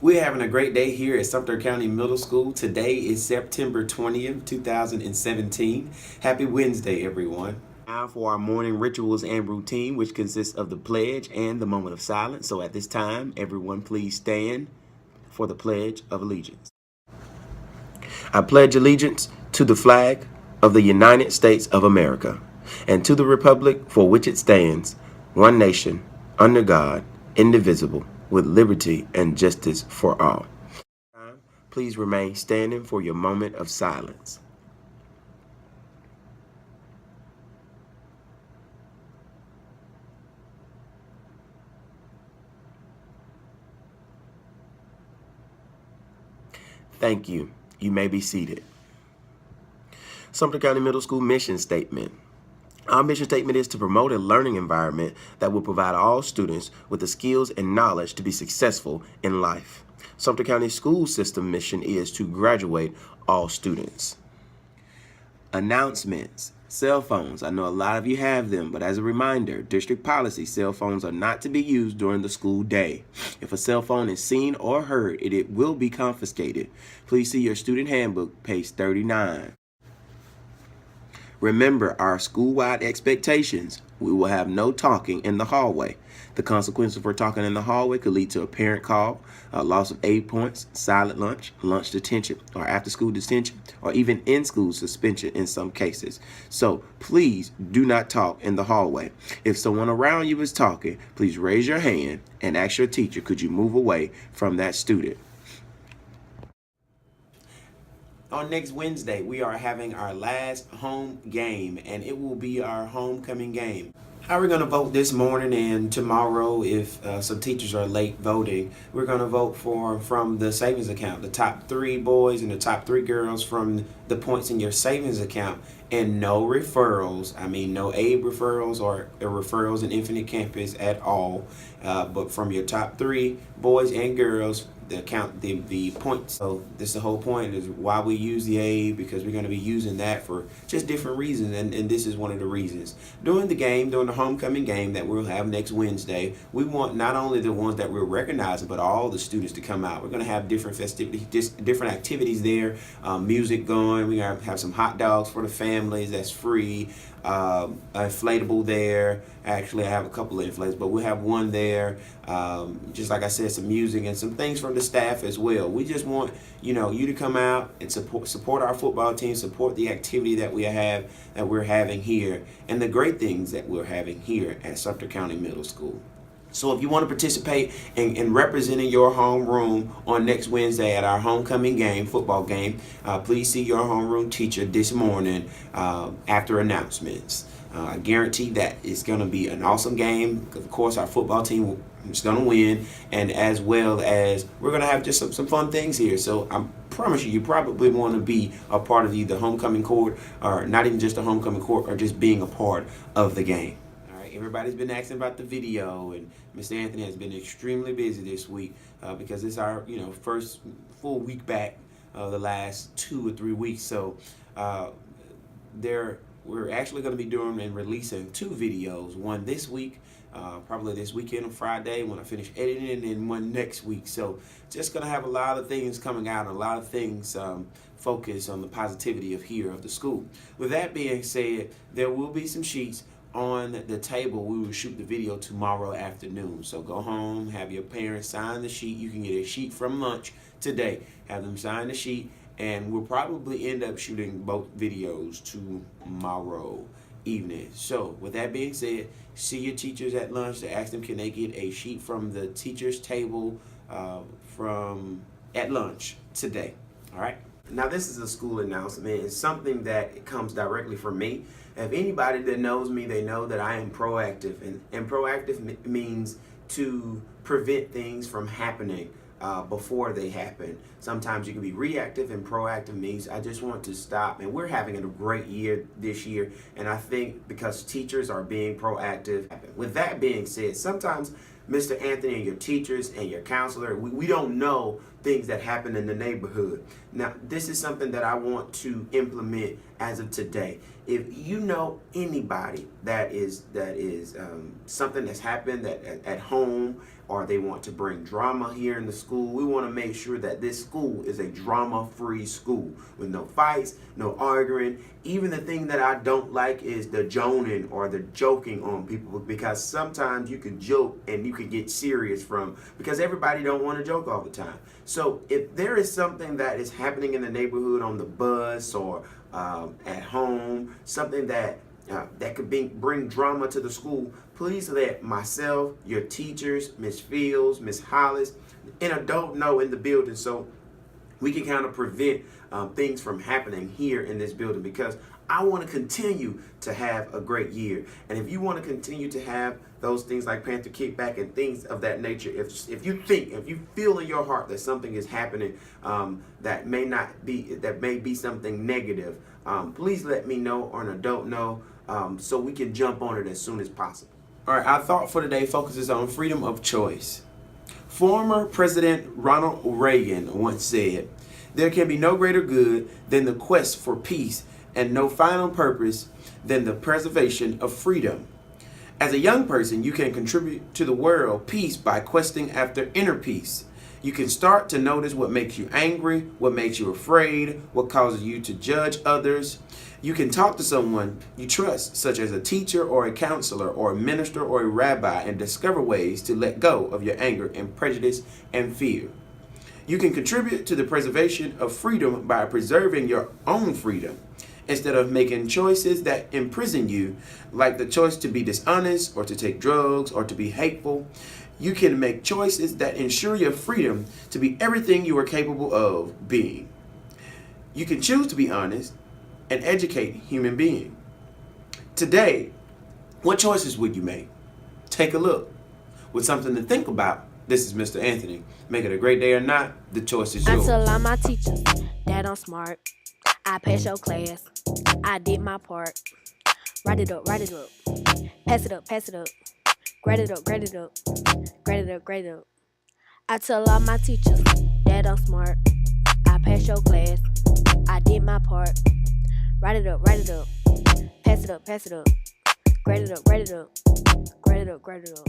We're having a great day here at Sumter County Middle School. Today is September 20th, 2017. Happy Wednesday, everyone. Now for our morning rituals and routine, which consists of the pledge and the moment of silence. So at this time, everyone please stand for the Pledge of Allegiance. I pledge allegiance to the flag of the United States of America and to the republic for which it stands, one nation, under God, indivisible, with liberty and justice for all. Please remain standing for your moment of silence. Thank you. You may be seated. Sumter County Middle School mission statement. Our mission statement is to promote a learning environment that will provide all students with the skills and knowledge to be successful in life. Sumter County School System mission is to graduate all students. Announcements. Cell phones. I know a lot of you have them, but as a reminder, district policy, cell phones are not to be used during the school day. If a cell phone is seen or heard, it will be confiscated. Please see your student handbook, page 39. Remember our school-wide expectations. We will have no talking in the hallway. The consequences for talking in the hallway could lead to a parent call, a loss of 8 points, silent lunch, lunch detention, or after-school detention, or even in-school suspension in some cases. So please do not talk in the hallway. If someone around you is talking, please raise your hand and ask your teacher, could you move away from that student? On next Wednesday, we are having our last home game, and it will be our homecoming game. How we're going to vote this morning and tomorrow, if some teachers are late voting, we're going to vote from the savings account, the top 3 boys and the top 3 girls from the points in your savings account, and no referrals. I mean, no aid referrals or referrals in Infinite Campus at all, but from your top 3 boys and girls, the points. So this is the whole point, is why we use the aid, because we're going to be using that for just different reasons, and this is one of the reasons. During the homecoming game that we'll have next Wednesday, we want not only the ones that we're recognizing, but all the students to come out. We're going to have different festivities, just different activities there, music going. We're going to have some hot dogs for the families, that's free, inflatable there. Actually, I have a couple of inflatables, but we'll have one there. Just like I said, some music and some things from the staff as well. We just want you to come out and support our football team, support the activity that we're having here, and the great things that we're having here at Sumter County Middle School. So if you want to participate in representing your homeroom on next Wednesday at our homecoming game, football game, please see your homeroom teacher this morning after announcements. I guarantee that it's going to be an awesome game. Of course, our football team is going to win, and as well as we're going to have just some fun things here. So I promise you probably want to be a part of the homecoming court, or not even just a homecoming court, or just being a part of the game. Everybody's been asking about the video, and Mr. Anthony has been extremely busy this week because it's our first full week back the last 2 or 3 weeks. So we're actually going to be doing and releasing 2 videos, one this week, probably this weekend on Friday when I finish editing, and then one next week. So just going to have a lot of things coming out, a lot of things focus on the positivity of the school. With that being said, there will be some sheets on the table. We will shoot the video tomorrow afternoon. So go home, have your parents sign the sheet. You can get a sheet from lunch today. Have them sign the sheet, and we'll probably end up shooting both videos tomorrow evening. So with that being said, see your teachers at lunch to ask them, can they get a sheet from the teacher's table at lunch today. All right. Now this is a school announcement. It's something that comes directly from me. If anybody that knows me, they know that I am proactive, and proactive means to prevent things from happening before they happen. Sometimes you can be reactive, and proactive means I just want to stop. And we're having a great year this year, and I think because teachers are being proactive. With that being said, sometimes Mr. Anthony and your teachers and your counselor, we don't know things that happen in the neighborhood. Now, this is something that I want to implement as of today. if you know anybody that is something that's happened that at home, or they want to bring drama here in the school, we want to make sure that this school is a drama-free school with no fights, no arguing. Even the thing that I don't like is the joning or the joking on people, because sometimes you can joke and you can get serious because everybody don't want to joke all the time. So if there is something that is happening in the neighborhood, on the bus or at home, something that could bring drama to the school, please let myself, your teachers, Miss Fields, Miss Hollis, an adult know in the building, so we can kind of prevent things from happening here in this building, because I want to continue to have a great year. And if you want to continue to have those things like Panther Kickback and things of that nature, if you feel in your heart that something is happening that may be something negative, please let me know, or an adult know, so we can jump on it as soon as possible. All right, our thought for today focuses on freedom of choice. Former President Ronald Reagan once said, "There can be no greater good than the quest for peace, and no final purpose than the preservation of freedom." As a young person, you can contribute to the world peace by questing after inner peace. You can start to notice what makes you angry, what makes you afraid, what causes you to judge others. You can talk to someone you trust, such as a teacher or a counselor or a minister or a rabbi, and discover ways to let go of your anger and prejudice and fear. You can contribute to the preservation of freedom by preserving your own freedom, instead of making choices that imprison you, like the choice to be dishonest or to take drugs or to be hateful. You can make choices that ensure your freedom to be everything you are capable of being. You can choose to be honest and educate human being. Today, what choices would you make? Take a look. With something to think about, this is Mr. Anthony. Make it a great day or not, the choice is yours. I tell all my teachers that I'm smart. I passed your class. I did my part. Write it up, write it up. Pass it up, pass it up. Grade it up, grade it up. Grade it up, grade it up. I tell all my teachers that I'm smart. I passed your class. I did my part. Write it up, write it up. Pass it up, pass it up. Grade it up, grade it up. Grade it up, grade it up.